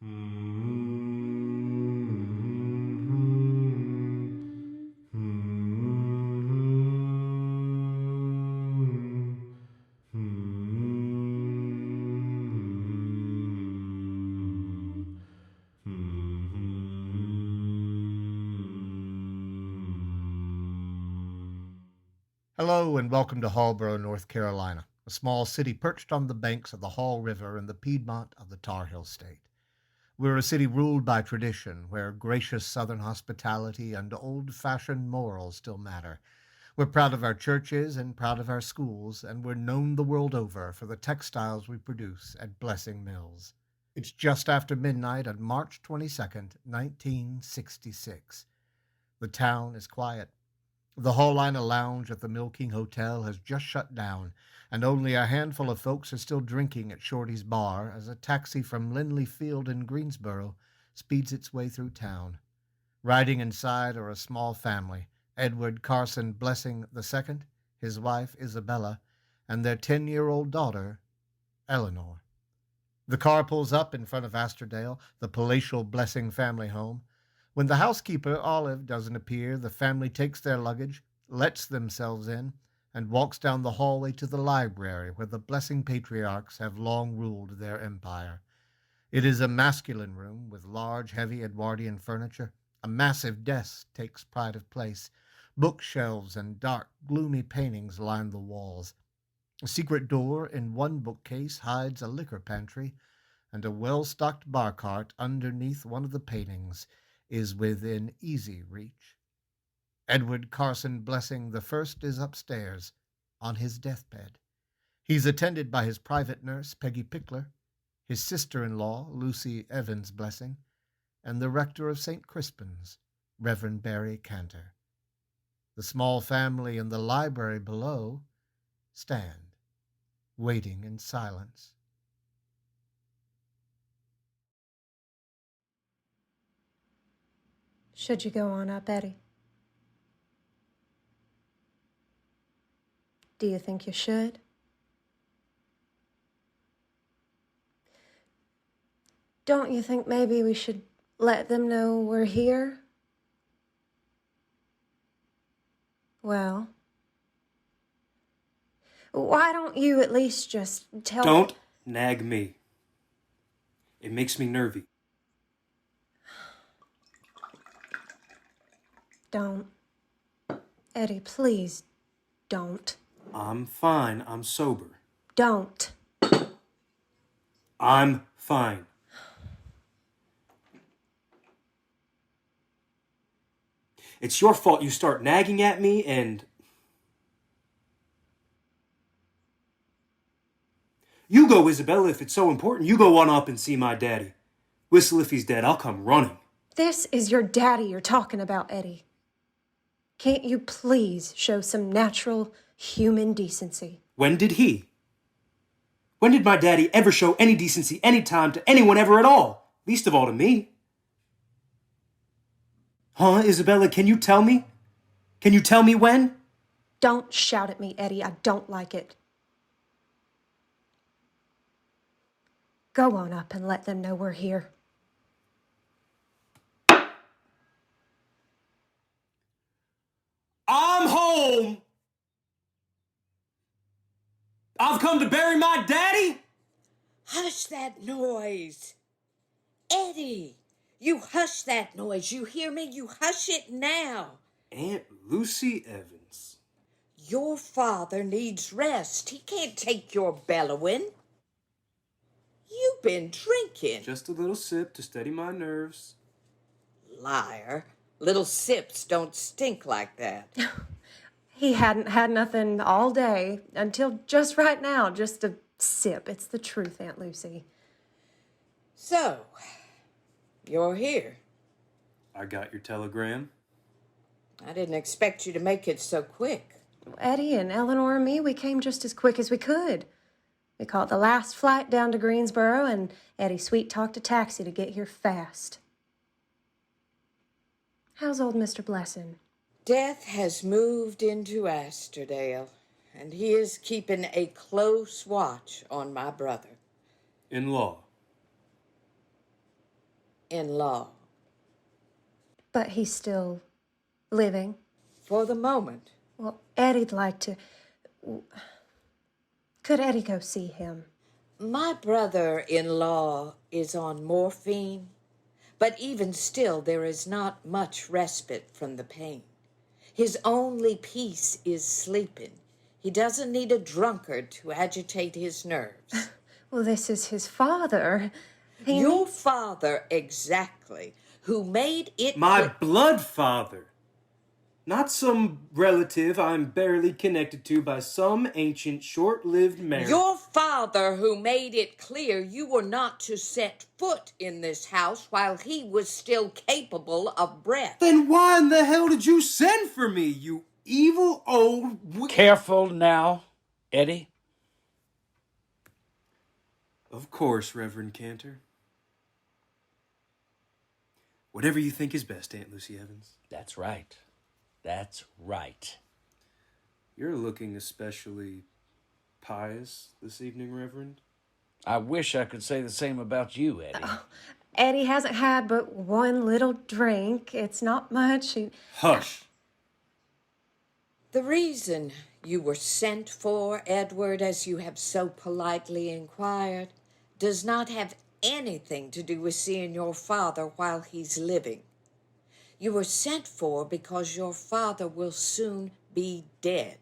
Hello and welcome to Hawboro, North Carolina, a small city perched on the banks of the Haw River in the Piedmont of the Tar Heel State. We're a city ruled by tradition, where gracious Southern hospitality and old-fashioned morals still matter. We're proud of our churches and proud of our schools, and we're known the world over for the textiles we produce at Blessing Mills. It's just after midnight on March 22nd, 1966. The town is quiet. The Hawlina Lounge at the Mill King Hotel has just shut down, and only a handful of folks are still drinking at Shorty's Bar as a taxi from Lindley Field in Greensboro speeds its way through town. Riding inside are a small family, Edward Carson Blessing II, his wife Isabella, and their 10-year-old daughter, Eleanor. The car pulls up in front of Asterdale, the palatial Blessing family home. When the housekeeper, Olive, doesn't appear, the family takes their luggage, lets themselves in, and walks down the hallway to the library where the Blessing patriarchs have long ruled their empire. It is a masculine room with large, heavy Edwardian furniture. A massive desk takes pride of place. Bookshelves and dark, gloomy paintings line the walls. A secret door in one bookcase hides a liquor pantry, and a well-stocked bar cart underneath one of the paintings is within easy reach. Edward Carson Blessing I is upstairs on his deathbed. He's attended by his private nurse, Peggy Pickler, his sister-in-law, Lucy Evans Blessing, and the rector of St. Crispin's, Reverend Barry Cantor. The small family in the library below stand, waiting in silence. Should you go on up, Eddie? Do you think you should? Don't you think maybe we should let them know we're here? Well, why don't you at least just tell... Don't nag me. It makes me nervy. Don't. Eddie, please, don't. I'm fine. I'm sober. Don't. I'm fine. It's your fault you start nagging at me and... You go, Isabella, if it's so important. You go on up and see my daddy. Whistle if he's dead. I'll come running. This is your daddy you're talking about, Eddie. Can't you please show some natural human decency? When did he? When did my daddy ever show any decency any time to anyone ever at all? Least of all to me. Huh, Isabella, can you tell me? Can you tell me when? Don't shout at me, Eddie. I don't like it. Go on up and let them know we're here. I'm home! I've come to bury my daddy? Hush that noise. Eddie, you hush that noise. You hear me? You hush it now. Aunt Lucy Evans. Your father needs rest. He can't take your bellowing. You've been drinking. Just a little sip to steady my nerves. Liar. Little sips don't stink like that. He hadn't had nothing all day until just right now, just a sip. It's the truth, Aunt Lucy. So, you're here. I got your telegram. I didn't expect you to make it so quick. Eddie and Eleanor and me, we came just as quick as we could. We caught the last flight down to Greensboro, and Eddie sweet-talked a taxi to get here fast. How's old Mr. Blessing? Death has moved into Asterdale, and he is keeping a close watch on my brother. In law. brother-in-law. But he's still living. For the moment. Well, Eddie'd like to. Could Eddie go see him? My brother-in-law is on morphine, but even still there is not much respite from the pain. His only peace is sleeping. He doesn't need a drunkard to agitate his nerves. Well, this is his father. Your father, exactly, who made it... My blood father. Not some relative I'm barely connected to by some ancient, short-lived marriage. Your father who made it clear you were not to set foot in this house while he was still capable of breath. Then why in the hell did you send for me, you evil old... Careful now, Eddie. Of course, Reverend Cantor. Whatever you think is best, Aunt Lucy Evans. That's right. That's right. You're looking especially pious this evening, Reverend. I wish I could say the same about you, Eddie. Eddie hasn't had but one little drink. It's not much. Hush. The reason you were sent for, Edward, as you have so politely inquired, does not have anything to do with seeing your father while he's living. You were sent for because your father will soon be dead.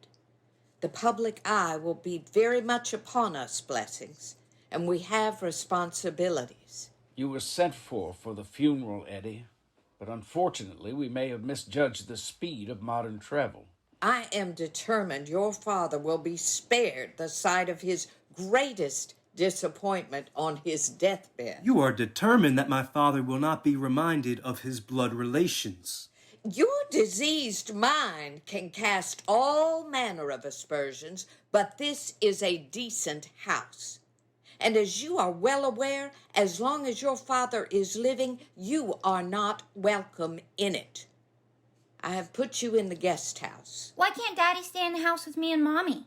The public eye will be very much upon us, Blessings, and we have responsibilities. You were sent for the funeral, Eddie, but unfortunately we may have misjudged the speed of modern travel. I am determined your father will be spared the sight of his greatest disappointment on his deathbed. You are determined that my father will not be reminded of his blood relations. Your diseased mind can cast all manner of aspersions, but this is a decent house. And as you are well aware, as long as your father is living, you are not welcome in it. I have put you in the guest house. Why can't Daddy stay in the house with me and Mommy?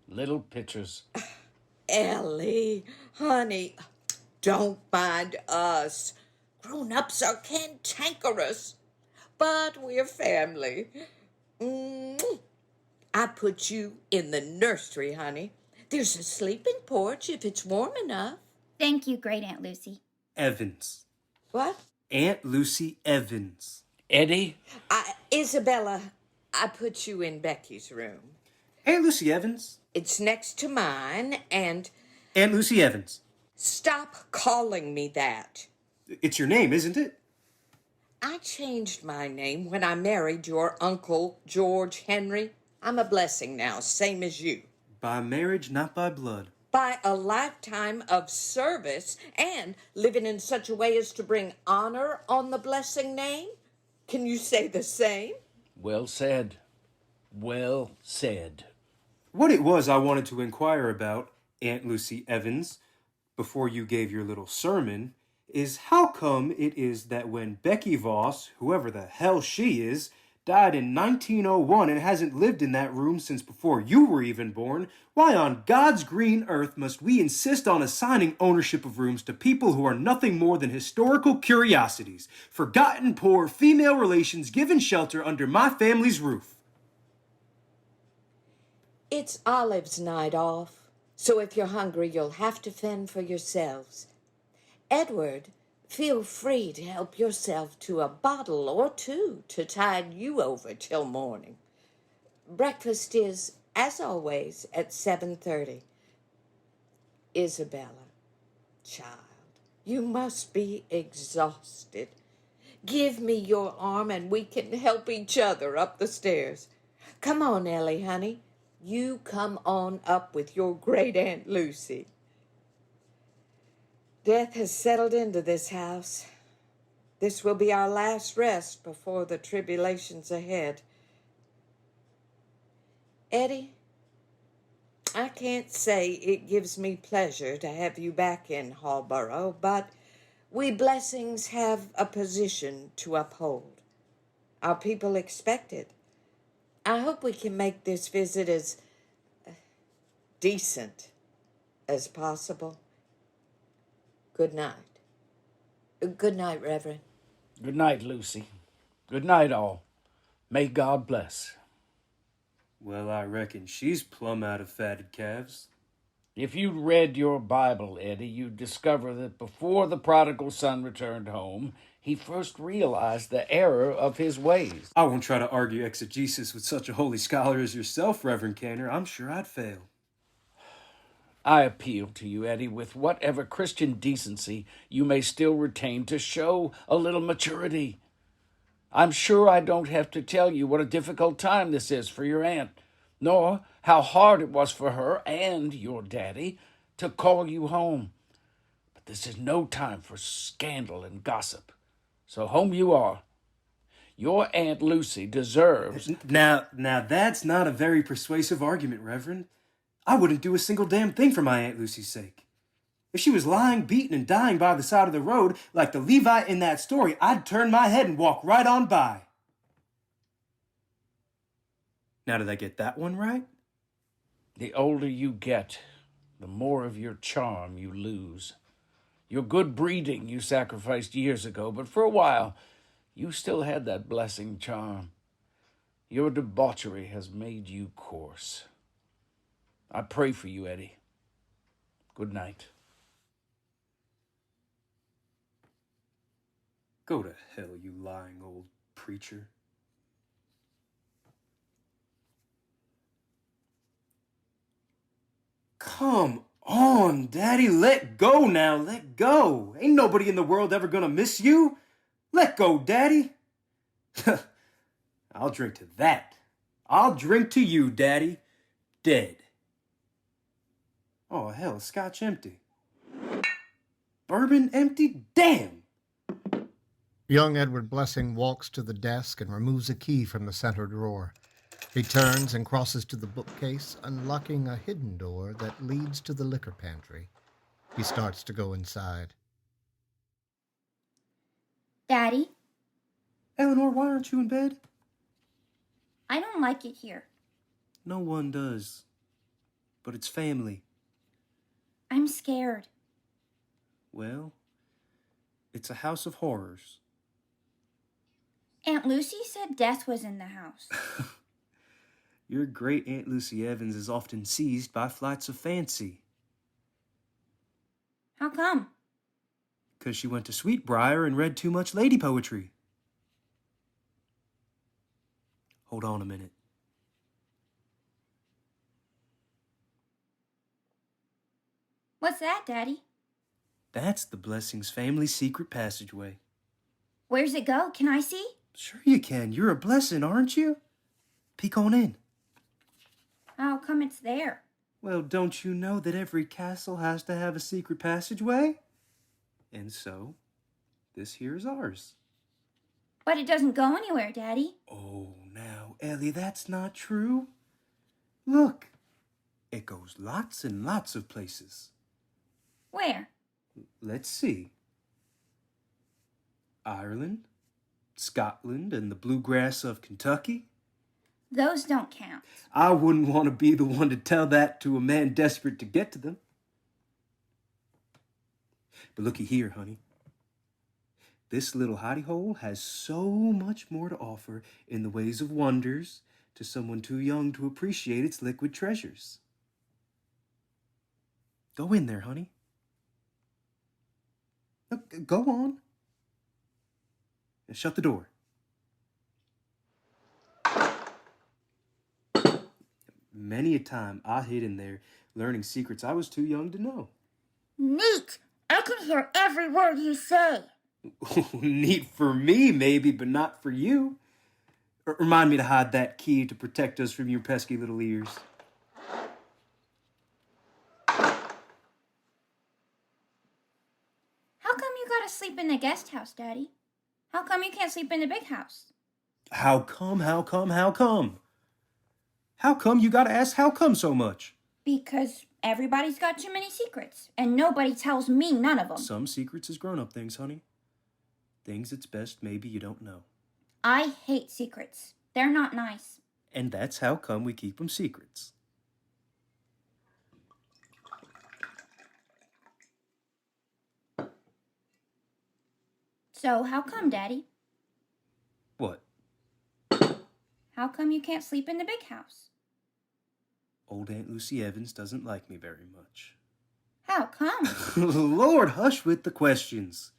Little pictures. Ellie, honey, don't mind us. Grown-ups are cantankerous, but we're family. I put you in the nursery, honey. There's a sleeping porch if it's warm enough. Thank you, Great Aunt Lucy. Evans. What? Aunt Lucy Evans. Eddie? Isabella, I put you in Becky's room. Aunt Lucy Evans. It's next to mine, and... Aunt Lucy Evans. Stop calling me that. It's your name, isn't it? I changed my name when I married your Uncle George Henry. I'm a Blessing now, same as you. By marriage, not by blood. By a lifetime of service and living in such a way as to bring honor on the Blessing name. Can you say the same? Well said. Well said. What it was I wanted to inquire about, Aunt Lucy Evans, before you gave your little sermon, is how come it is that when Becky Voss, whoever the hell she is, died in 1901 and hasn't lived in that room since before you were even born, why on God's green earth must we insist on assigning ownership of rooms to people who are nothing more than historical curiosities, forgotten poor female relations given shelter under my family's roof? It's Olive's night off, so if you're hungry, you'll have to fend for yourselves. Edward, feel free to help yourself to a bottle or two to tide you over till morning. Breakfast is, as always, at 7:30. Isabella, child, you must be exhausted. Give me your arm and we can help each other up the stairs. Come on, Ellie, honey. You come on up with your great Aunt Lucy. Death has settled into this house. This will be our last rest before the tribulations ahead. Eddie, I can't say it gives me pleasure to have you back in Hawboro, but we Blessings have a position to uphold. Our people expect it. I hope we can make this visit as decent as possible. Good night. Good night, Reverend. Good night, Lucy. Good night, all. May God bless. Well, I reckon she's plumb out of fatted calves. If you'd read your Bible, Eddie, you'd discover that before the prodigal son returned home, he first realized the error of his ways. I won't try to argue exegesis with such a holy scholar as yourself, Reverend Cantor. I'm sure I'd fail. I appeal to you, Eddie, with whatever Christian decency you may still retain, to show a little maturity. I'm sure I don't have to tell you what a difficult time this is for your aunt, nor how hard it was for her and your daddy to call you home. But this is no time for scandal and gossip. So home you are. Your Aunt Lucy deserves... Now that's not a very persuasive argument, Reverend. I wouldn't do a single damn thing for my Aunt Lucy's sake. If she was lying, beaten, and dying by the side of the road, like the Levite in that story, I'd turn my head and walk right on by. Now, did I get that one right? The older you get, the more of your charm you lose. Your good breeding you sacrificed years ago, but for a while, you still had that blessing charm. Your debauchery has made you coarse. I pray for you, Eddie. Good night. Go to hell, you lying old preacher. Come on, Daddy. Let go now. Let go. Ain't nobody in the world ever gonna miss you. Let go, Daddy. I'll drink to that. I'll drink to you, Daddy. Dead. Oh, hell, scotch empty. Bourbon empty? Damn! Young Edward Blessing walks to the desk and removes a key from the center drawer. He turns and crosses to the bookcase, unlocking a hidden door that leads to the liquor pantry. He starts to go inside. Daddy, Eleanor, why aren't you in bed? I don't like it here. No one does. But it's family. I'm scared. Well, it's a house of horrors. Aunt Lucy said death was in the house. Your great Aunt Lucy Evans is often seized by flights of fancy. How come? 'Cause she went to Sweetbriar and read too much lady poetry. Hold on a minute. What's that, Daddy? That's the Blessings family secret passageway. Where's it go? Can I see? Sure you can. You're a blessing, aren't you? Peek on in. How come it's there? Well, don't you know that every castle has to have a secret passageway? And so, this here's ours. But it doesn't go anywhere, Daddy. Oh, now, Ellie, that's not true. Look, it goes lots and lots of places. Where? Let's see. Ireland, Scotland, and the bluegrass of Kentucky. Those don't count. I wouldn't want to be the one to tell that to a man desperate to get to them. But looky here, honey. This little hidey hole has so much more to offer in the ways of wonders to someone too young to appreciate its liquid treasures. Go in there, honey. Look, go on. And shut the door. Many a time I hid in there learning secrets I was too young to know. Neat! I can hear every word you say. Neat for me, maybe, but not for you. Remind me to hide that key to protect us from your pesky little ears. How come you gotta sleep in the guest house, Daddy? How come you can't sleep in the big house? How come? How come you gotta ask how come so much? Because everybody's got too many secrets, and nobody tells me none of them. Some secrets is grown-up things, honey. Things it's best maybe you don't know. I hate secrets. They're not nice. And that's how come we keep them secrets. So, how come, Daddy? What? How come you can't sleep in the big house? Old Aunt Lucy Evans doesn't like me very much. How come? Lord, hush with the questions.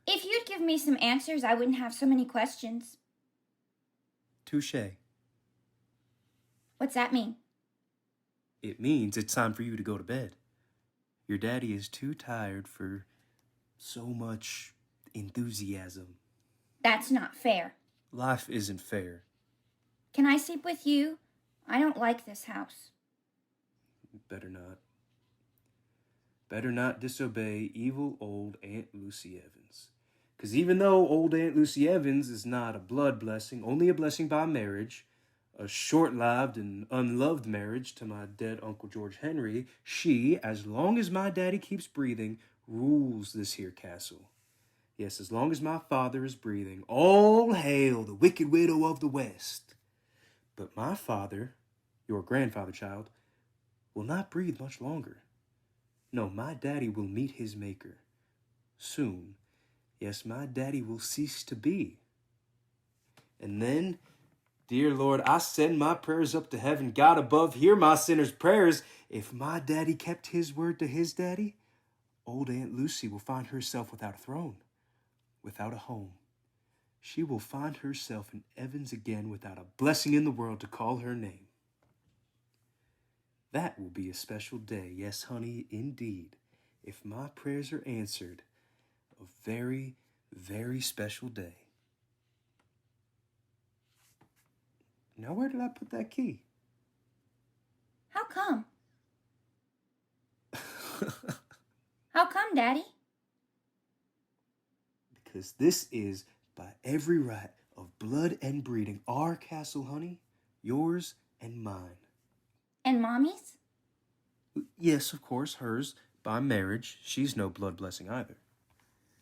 If you'd give me some answers, I wouldn't have so many questions. Touché. What's that mean? It means it's time for you to go to bed. Your daddy is too tired for so much enthusiasm. That's not fair. Life isn't fair. Can I sleep with you? I don't like this house. Better not. Better not disobey evil old Aunt Lucy Evans. 'Cause even though old Aunt Lucy Evans is not a blood blessing, only a blessing by marriage, a short-lived and unloved marriage to my dead Uncle George Henry, she, as long as my daddy keeps breathing, rules this here castle. Yes, as long as my father is breathing, all hail the wicked widow of the West. But my father, your grandfather, child, will not breathe much longer. No, my daddy will meet his maker. Soon, yes, my daddy will cease to be. And then, dear Lord, I send my prayers up to heaven. God above, hear my sinner's prayers. If my daddy kept his word to his daddy, old Aunt Lucy will find herself without a throne, without a home. She will find herself in Evans again without a blessing in the world to call her name. That will be a special day, yes, honey, indeed. If my prayers are answered, a very, very special day. Now, where did I put that key? How come? How come, Daddy? Because this is, by every right of blood and breeding, our castle, honey, yours and mine. And Mommy's? Yes, of course, hers, by marriage. She's no blood blessing either.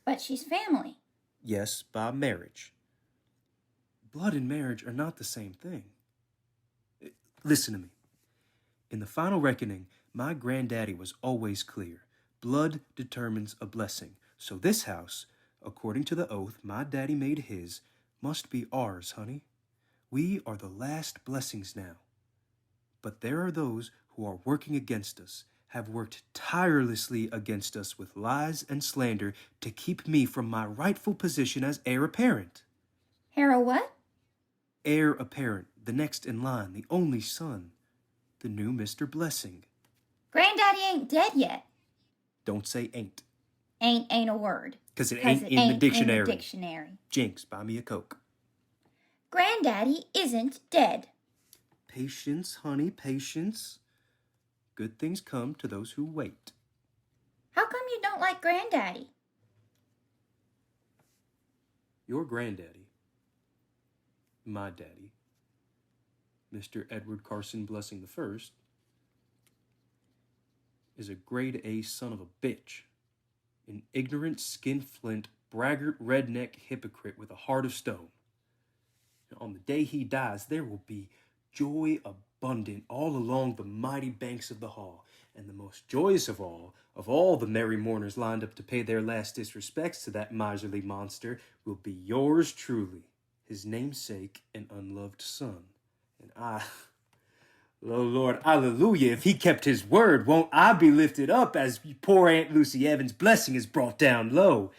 But she's family. Yes, by marriage. Blood and marriage are not the same thing. Listen to me. In the final reckoning, my granddaddy was always clear. Blood determines a blessing. So this house, according to the oath my daddy made his, must be ours, honey. We are the last blessings now. But there are those who are working against us, have worked tirelessly against us with lies and slander to keep me from my rightful position as heir apparent. Hera what? Heir apparent, the next in line, the only son, the new Mr. Blessing. Granddaddy ain't dead yet. Don't say ain't. Ain't a word. 'Cause it ain't in the dictionary. In the dictionary. Jinx, buy me a Coke. Granddaddy isn't dead. Patience, honey, patience. Good things come to those who wait. How come you don't like Granddaddy? Your granddaddy, my daddy, Mr. Edward Carson Blessing the First, is a grade A son of a bitch, an ignorant, skinflint, braggart, redneck hypocrite with a heart of stone. And on the day he dies, there will be joy abundant all along the mighty banks of the hall, and the most joyous of all the merry mourners lined up to pay their last disrespects to that miserly monster, will be yours truly, his namesake and unloved son. And oh Lord, hallelujah, if he kept his word, won't I be lifted up as poor Aunt Lucy Evans' blessing is brought down low?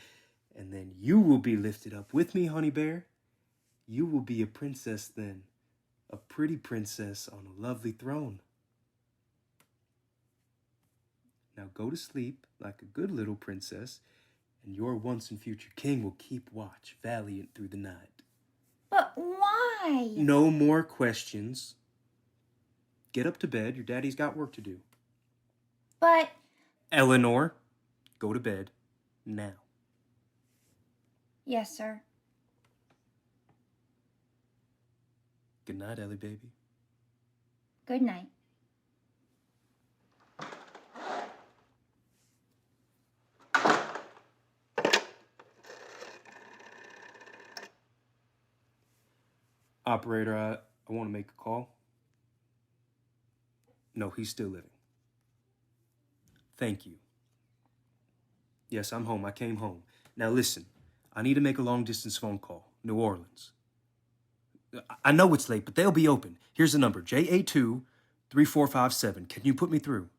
And then you will be lifted up with me, honey bear. You will be a princess then, a pretty princess on a lovely throne. Now go to sleep like a good little princess, and your once and future king will keep watch, valiant through the night. But why? No more questions. Get up to bed. Your daddy's got work to do. But... Eleanor, go to bed now. Yes, sir. Good night, Ellie baby. Good night. Operator, I want to make a call. No, he's still living. Thank you. Yes, I'm home. I came home. Now listen, I need to make a long-distance phone call. New Orleans. I know it's late, but they'll be open. Here's the number, JA2-3457. Can you put me through?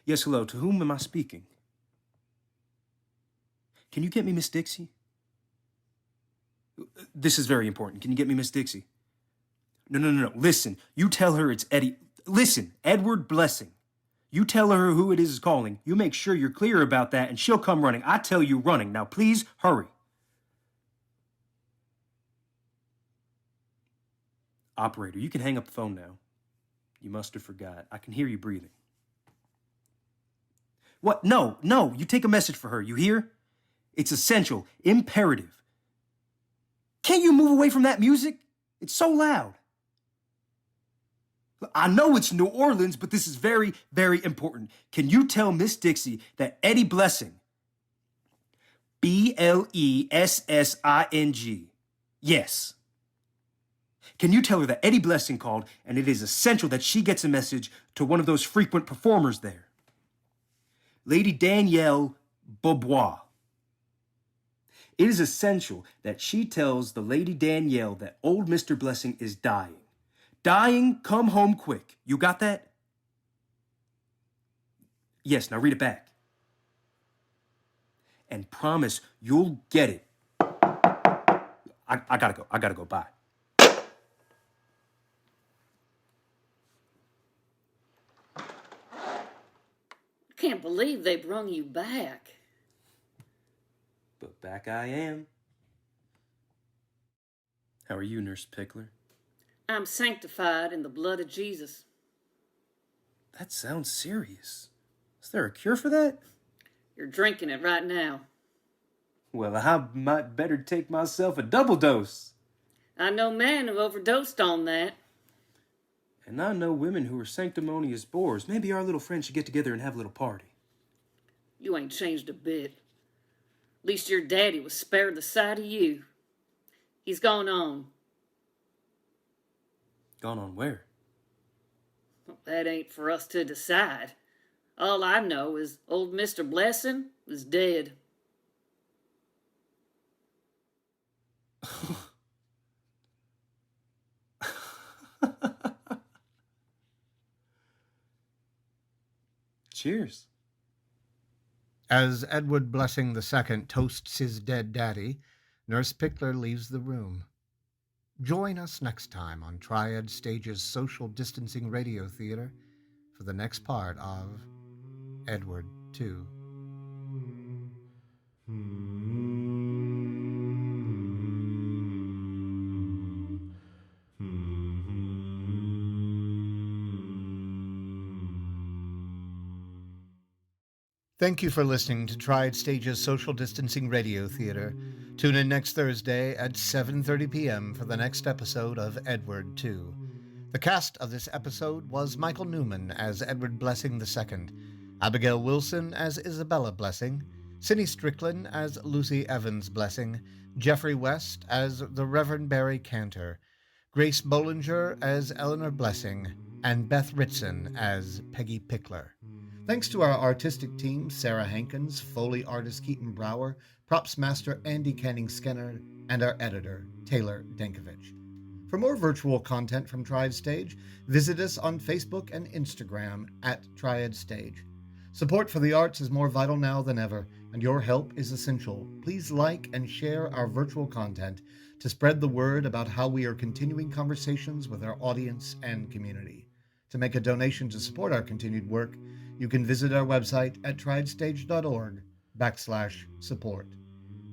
Yes, hello. To whom am I speaking? Can you get me Miss Dixie? This is very important. Can you get me Miss Dixie? No. Listen, you tell her it's Eddie. Listen, Edward Blessing. You tell her who it is calling. You make sure you're clear about that, and she'll come running. I tell you running. Now, please, hurry. Operator, you can hang up the phone now. You must have forgot. I can hear you breathing. What? No. You take a message for her. You hear? It's essential. Imperative. Can't you move away from that music? It's so loud. I know it's New Orleans, but this is very, very important. Can you tell Miss Dixie that Eddie Blessing, Blessing, yes. Can you tell her that Eddie Blessing called, and it is essential that she gets a message to one of those frequent performers there? Lady Danielle Beaubois. It is essential that she tells the Lady Danielle that old Mr. Blessing is dying. Dying, come home quick. You got that? Yes, now read it back. And promise you'll get it. I gotta go. Bye. Can't believe they brung you back. But back I am. How are you, Nurse Pickler? I'm sanctified in the blood of Jesus. That sounds serious. Is there a cure for that? You're drinking it right now. Well, I might better take myself a double dose. I know men who overdosed on that. And I know women who are sanctimonious bores. Maybe our little friends should get together and have a little party. You ain't changed a bit. At least your daddy was spared the sight of you. He's gone on. Gone on where? Well, that ain't for us to decide. All I know is old Mr. Blessing is dead. Cheers. As Edward Blessing II toasts his dead daddy, Nurse Pickler leaves the room. Join us next time on Triad Stage's Social Distancing Radio Theater for the next part of Edward II. Thank you for listening to Triad Stage's Social Distancing Radio Theater. Tune in next Thursday at 7:30 p.m. for the next episode of Edward II. The cast of this episode was Michael Newman as Edward Blessing II, Abigail Wilson as Isabella Blessing, Cindy Strickland as Lucy Evans Blessing, Jeffrey West as the Reverend Barry Cantor, Grace Bollinger as Eleanor Blessing, and Beth Ritson as Peggy Pickler. Thanks to our artistic team, Sarah Hankins, Foley artist Keaton Brower, props master Andy Canning-Skinner, and our editor, Taylor Dankovich. For more virtual content from Triad Stage, visit us on Facebook and Instagram at Triad Stage. Support for the arts is more vital now than ever, and your help is essential. Please like and share our virtual content to spread the word about how we are continuing conversations with our audience and community. To make a donation to support our continued work, you can visit our website at triadstage.org/support.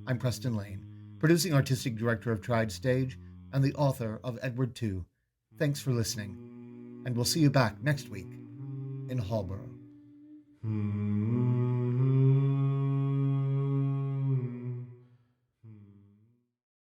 I'm Preston Lane, producing artistic director of Triad Stage and the author of Edward II. Thanks for listening, and we'll see you back next week in Hawboro.